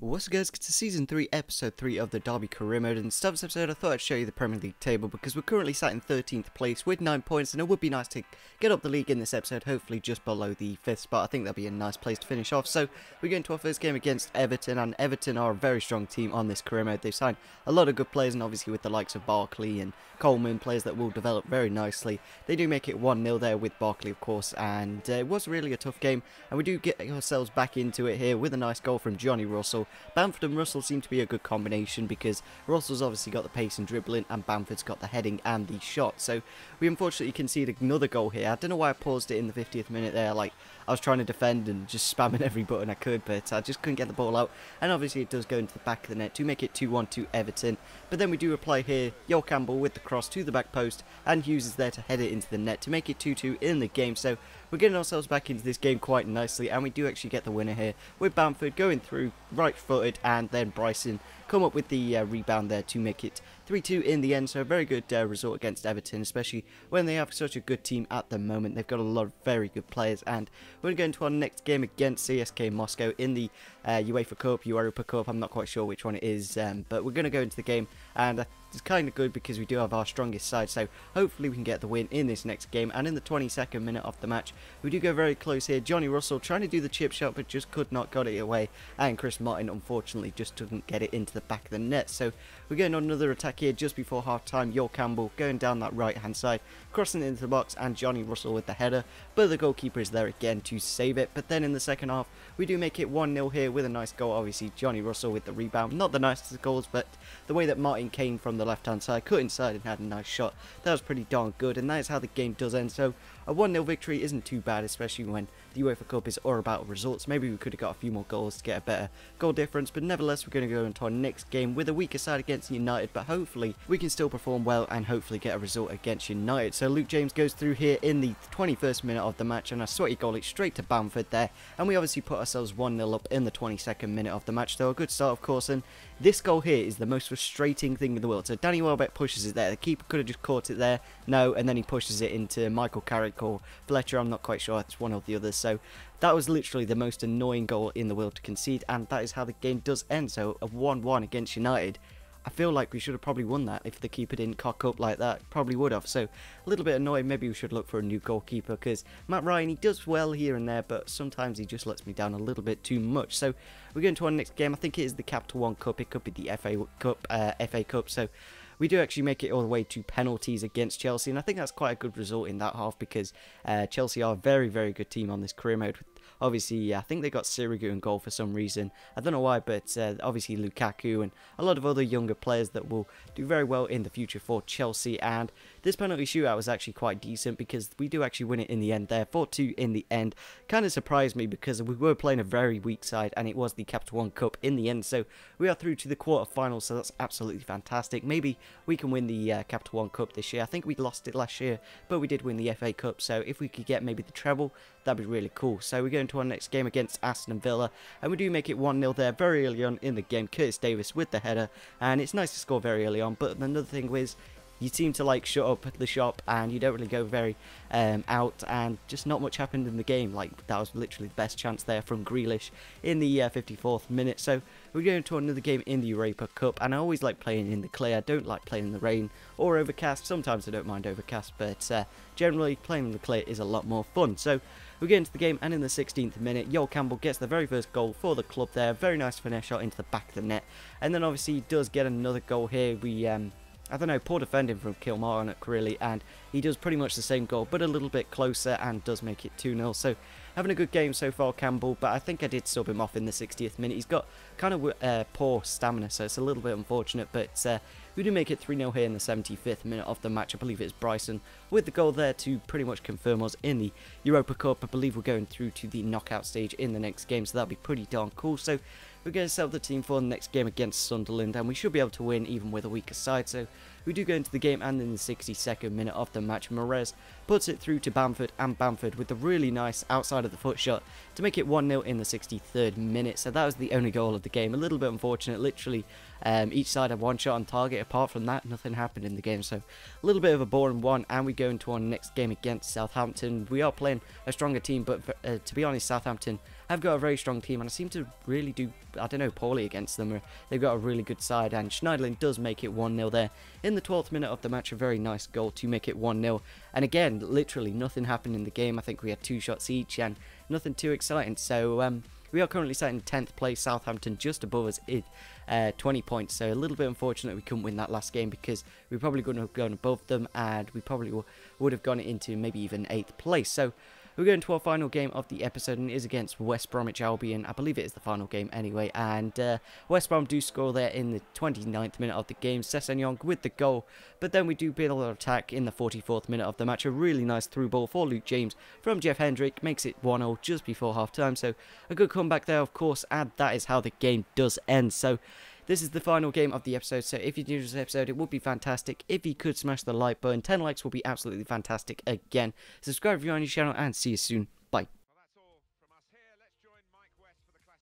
What's up guys, it's Season 3, Episode 3 of the Derby Career Mode, and in this episode I thought I'd show you the Premier League table because we're currently sat in 13th place with 9 points, and it would be nice to get up the league in this episode, hopefully just below the 5th spot. I think that'd be a nice place to finish off. So we're going to our first game against Everton, and Everton are a very strong team on this Career Mode. They've signed a lot of good players, and obviously with the likes of Barkley and Coleman, players that will develop very nicely. They do make it 1-0 there with Barkley of course, and it was really a tough game, and we do get ourselves back into it here with a nice goal from Johnny Russell. Bamford and Russell seem to be a good combination because Russell's obviously got the pace and dribbling and Bamford's got the heading and the shot. So we unfortunately conceded another goal here. I don't know why I paused it in the 50th minute there. Like, I was trying to defend and just spamming every button I could, but I just couldn't get the ball out. And obviously it does go into the back of the net to make it 2-1 to Everton. But then we do apply here, Joel Campbell with the cross to the back post, and Hughes is there to head it into the net to make it 2-2 in the game. So we're getting ourselves back into this game quite nicely, and we do actually get the winner here with Bamford going through right-footed, and then Bryson come up with the rebound there to make it 3-2 in the end. So a very good result against Everton, especially when they have such a good team at the moment. They've got a lot of very good players, and we're going to go into our next game against CSK Moscow in the UEFA Cup, Europa Cup. I'm not quite sure which one it is, but we're going to go into the game, and it's kind of good because we do have our strongest side, so hopefully we can get the win in this next game. And in the 22nd minute of the match, we do go very close here. Johnny Russell trying to do the chip shot, but just could not got it away, and Chris Martin unfortunately just didn't get it into the back of the net. So we're going on another attack here just before half time. Joel Campbell going down that right hand side, crossing it into the box, and Johnny Russell with the header, but the goalkeeper is there again to save it. But then in the second half, we do make it 1-0 here with a nice goal. Obviously Johnny Russell with the rebound, not the nicest of goals, but the way that Martin came from the left hand side, cut inside and had a nice shot, that was pretty darn good, and that is how the game does end. So a 1-0 victory isn't too bad, especially when the UEFA Cup is all about results. Maybe we could have got a few more goals to get a better goal difference, but nevertheless we're going to go into our next game with a weaker side against United, but hopefully we can still perform well and hopefully get a result against United. So Luke James goes through here in the 21st minute of the match, and a sweaty goal it straight to Bamford there, and we obviously put ourselves 1-0 up in the 22nd minute of the match. So a good start of course, and this goal here is the most frustrating thing in the world. So Danny Welbeck pushes it there, the keeper could have just caught it there, no, and then he pushes it into Michael Carrick or Fletcher, I'm not quite sure, it's one or the other. So that was literally the most annoying goal in the world to concede, and that is how the game does end. So a 1-1 against United. I feel like we should have probably won that if the keeper didn't cock up like that. Probably would have. So a little bit annoying. Maybe we should look for a new goalkeeper, because Matt Ryan, he does well here and there, but sometimes he just lets me down a little bit too much. So we're going to our next game. I think it is the Capital One Cup. It could be the FA Cup. So we do actually make it all the way to penalties against Chelsea, and I think that's quite a good result in that half, because Chelsea are a very, very good team on this career mode. Obviously, I think they got Sirigu in goal for some reason. I don't know why, but obviously Lukaku and a lot of other younger players that will do very well in the future for Chelsea. And this penalty shootout was actually quite decent, because we do actually win it in the end there, 4-2 in the end. Kind of surprised me because we were playing a very weak side, and it was the Capital One Cup in the end. So we are through to the quarterfinals, so that's absolutely fantastic. Maybe we can win the Capital One Cup this year. I think we lost it last year, but we did win the FA Cup. So if we could get maybe the treble, that'd be really cool. So we're going to our next game against Aston Villa, and we do make it 1-0 there very early on in the game. Curtis Davis with the header, and it's nice to score very early on. But another thing was, you seem to like shut up the shop, and you don't really go very out, and just not much happened in the game. Like, that was literally the best chance there from Grealish in the 54th minute. So we're going to another game in the Europa Cup, and I always like playing in the clear. I don't like playing in the rain or overcast. Sometimes I don't mind overcast, but generally playing in the clear is a lot more fun. So we get into the game, and in the 16th minute, Joel Campbell gets the very first goal for the club there. Very nice finesse shot into the back of the net, and then obviously he does get another goal here. We I don't know, poor defending from Kilmarnock really, and he does pretty much the same goal, but a little bit closer, and does make it 2-0. So having a good game so far, Campbell, but I think I did sub him off in the 60th minute. He's got kind of poor stamina, so it's a little bit unfortunate, but we do make it 3-0 here in the 75th minute of the match. I believe it's Bryson with the goal there to pretty much confirm us in the Europa Cup. I believe we're going through to the knockout stage in the next game, so that'll be pretty darn cool. So we're going to set up the team for the next game against Sunderland, and we should be able to win even with a weaker side. So we do go into the game, and in the 62nd minute of the match, Mahrez puts it through to Bamford, and Bamford with the really nice outside of the foot shot to make it 1-0 in the 63rd minute. So that was the only goal of the game. A little bit unfortunate, literally each side had one shot on target. Apart from that, nothing happened in the game, so a little bit of a boring one. And we go into our next game against Southampton. We are playing a stronger team, but to be honest, Southampton have got a very strong team, and I seem to really do, I don't know, poorly against them. They've got a really good side, and Schneiderlin does make it 1-0 there in the 12th minute of the match. A very nice goal to make it 1-0. And again, literally nothing happened in the game. I think we had 2 shots each and nothing too exciting. So we are currently sat in 10th place, Southampton just above us, 20 points. So a little bit unfortunate we couldn't win that last game, because we probably couldn't have gone above them, and we probably would have gone into maybe even 8th place. So we're going to our final game of the episode, and it is against West Bromwich Albion. I believe it is the final game anyway, and West Brom do score there in the 29th minute of the game. Sessegnon with the goal, but then we do build our attack in the 44th minute of the match. A really nice through ball for Luke James from Jeff Hendrick makes it 1-0 just before half time. So a good comeback there, of course, and that is how the game does end. So this is the final game of the episode, so if you do this episode, it would be fantastic if you could smash the like button. 10 likes will be absolutely fantastic again. Subscribe if you're on your channel, and see you soon.